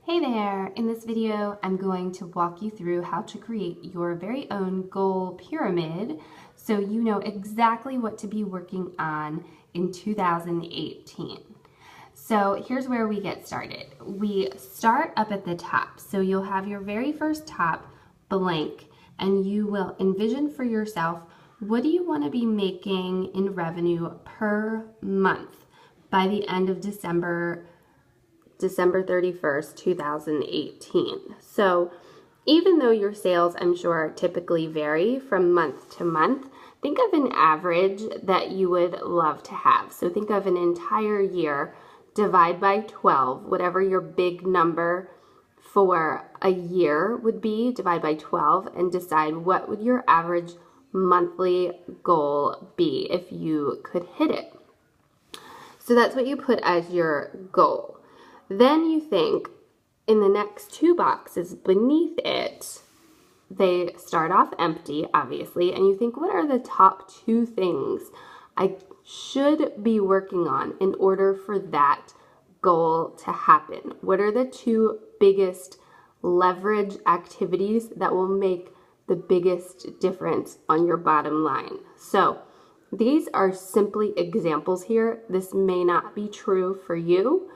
Hey there! In this video, I'm going to walk you through how to create your very own goal pyramid so you know exactly what to be working on in 2018. So here's where we get started. We start up at the top. So you'll have your very first top blank and you will envision for yourself, what do you want to be making in revenue per month by the end of December 31st, 2018. So even though your sales, I'm sure, typically vary from month to month, think of an average that you would love to have. So think of an entire year, divide by 12, whatever your big number for a year would be, divide by 12 and decide what would your average monthly goal be if you could hit it. So that's what you put as your goal. Then you think in the next two boxes beneath it, they start off empty, obviously, and you think, what are the top two things I should be working on in order for that goal to happen? What are the two biggest leverage activities that will make the biggest difference on your bottom line? So these are simply examples here. This may not be true for you,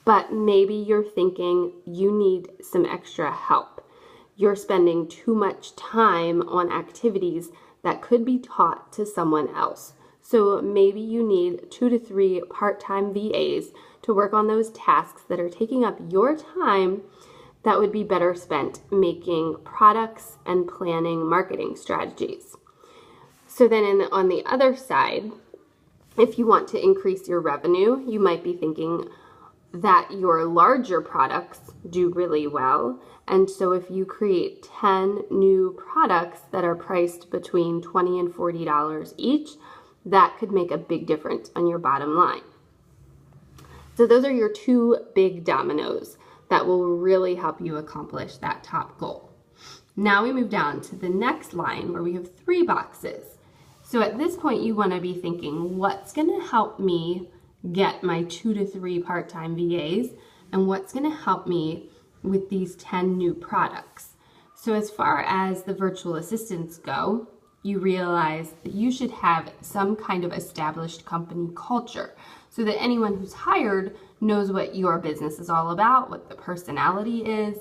but maybe you're thinking you need some extra help. You're spending too much time on activities that could be taught to someone else. So maybe you need 2 to 3 part-time VAs to work on those tasks that are taking up your time that would be better spent making products and planning marketing strategies. So then on the other side, if you want to increase your revenue, you might be thinking that your larger products do really well. And so if you create 10 new products that are priced between $20 and $40 each, that could make a big difference on your bottom line. So those are your two big dominoes that will really help you accomplish that top goal. Now we move down to the next line where we have 3 boxes. So at this point you want to be thinking, what's going to help me get my 2 to 3 part-time VAs, and what's going to help me with these 10 new products. So as far as the virtual assistants go, you realize that you should have some kind of established company culture so that anyone who's hired knows what your business is all about, what the personality is,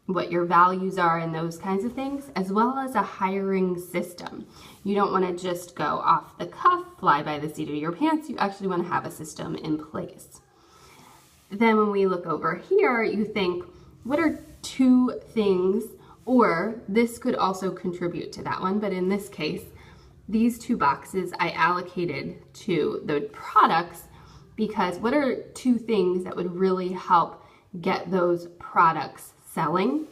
what your values are, and those kinds of things, as well as a hiring system. You don't want to just go off the cuff, fly by the seat of your pants. You actually want to have a system in place. Then when we look over here, you think, what are 2 things, or this could also contribute to that one, but in this case, these 2 boxes I allocated to the products because what are 2 things that would really help get those products selling?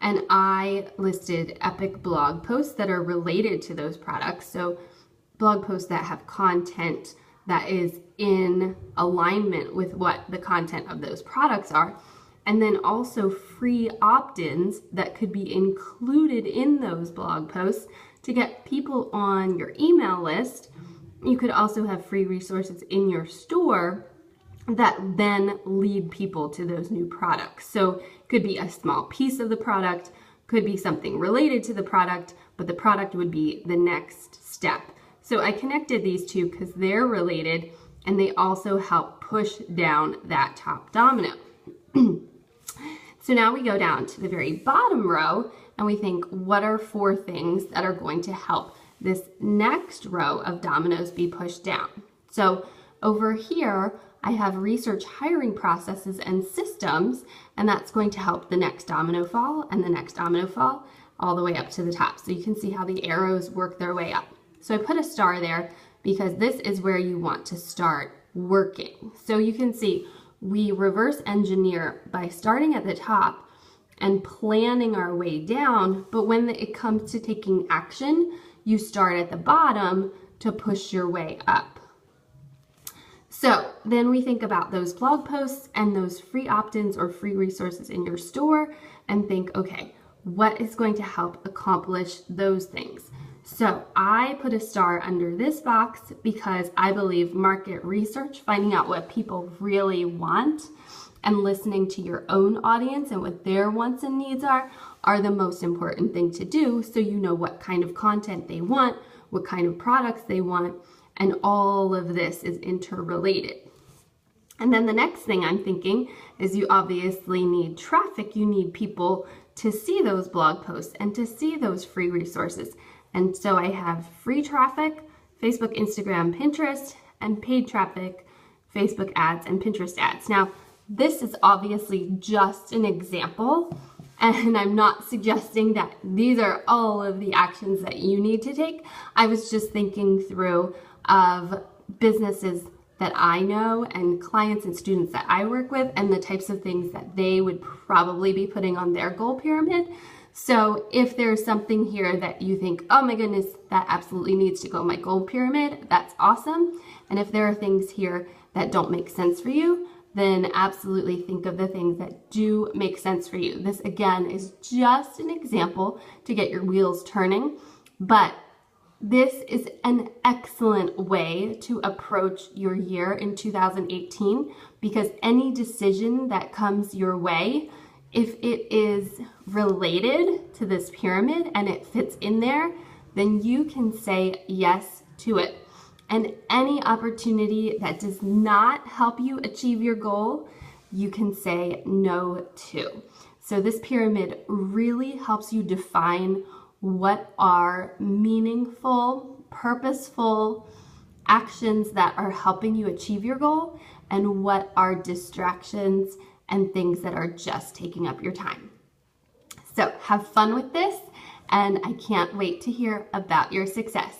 And I listed epic blog posts that are related to those products. So blog posts that have content that is in alignment with what the content of those products are. And then also free opt-ins that could be included in those blog posts to get people on your email list. You could also have free resources in your store that then lead people to those new products. So it could be a small piece of the product, could be something related to the product, but the product would be the next step. So I connected these 2 because they're related and they also help push down that top domino. So now we go down to the very bottom row and we think, what are 4 things that are going to help this next row of dominoes be pushed down? So over here, I have research hiring processes and systems, and that's going to help the next domino fall and the next domino fall all the way up to the top. So you can see how the arrows work their way up. So I put a star there because this is where you want to start working. So you can see we reverse engineer by starting at the top and planning our way down, but when it comes to taking action, you start at the bottom to push your way up. So then we think about those blog posts and those free opt-ins or free resources in your store and think, okay, what is going to help accomplish those things? So I put a star under this box because I believe market research, finding out what people really want, and listening to your own audience and what their wants and needs are the most important thing to do, so you know what kind of content they want, what kind of products they want, and all of this is interrelated. And then the next thing I'm thinking is you obviously need traffic. You need people to see those blog posts and to see those free resources. And so I have free traffic, Facebook, Instagram, Pinterest, and paid traffic, Facebook ads and Pinterest ads. Now, this is obviously just an example, and I'm not suggesting that these are all of the actions that you need to take. I was just thinking through of businesses that I know and clients and students that I work with and the types of things that they would probably be putting on their goal pyramid. So if there's something here that you think, oh my goodness, that absolutely needs to go on my goal pyramid, that's awesome. And if there are things here that don't make sense for you, then absolutely think of the things that do make sense for you. This again is just an example to get your wheels turning, but this is an excellent way to approach your year in 2018, because any decision that comes your way, if it is related to this pyramid and it fits in there, then you can say yes to it. And any opportunity that does not help you achieve your goal, you can say no to. So this pyramid really helps you define what are meaningful, purposeful actions that are helping you achieve your goal, and what are distractions and things that are just taking up your time. So have fun with this, and I can't wait to hear about your success.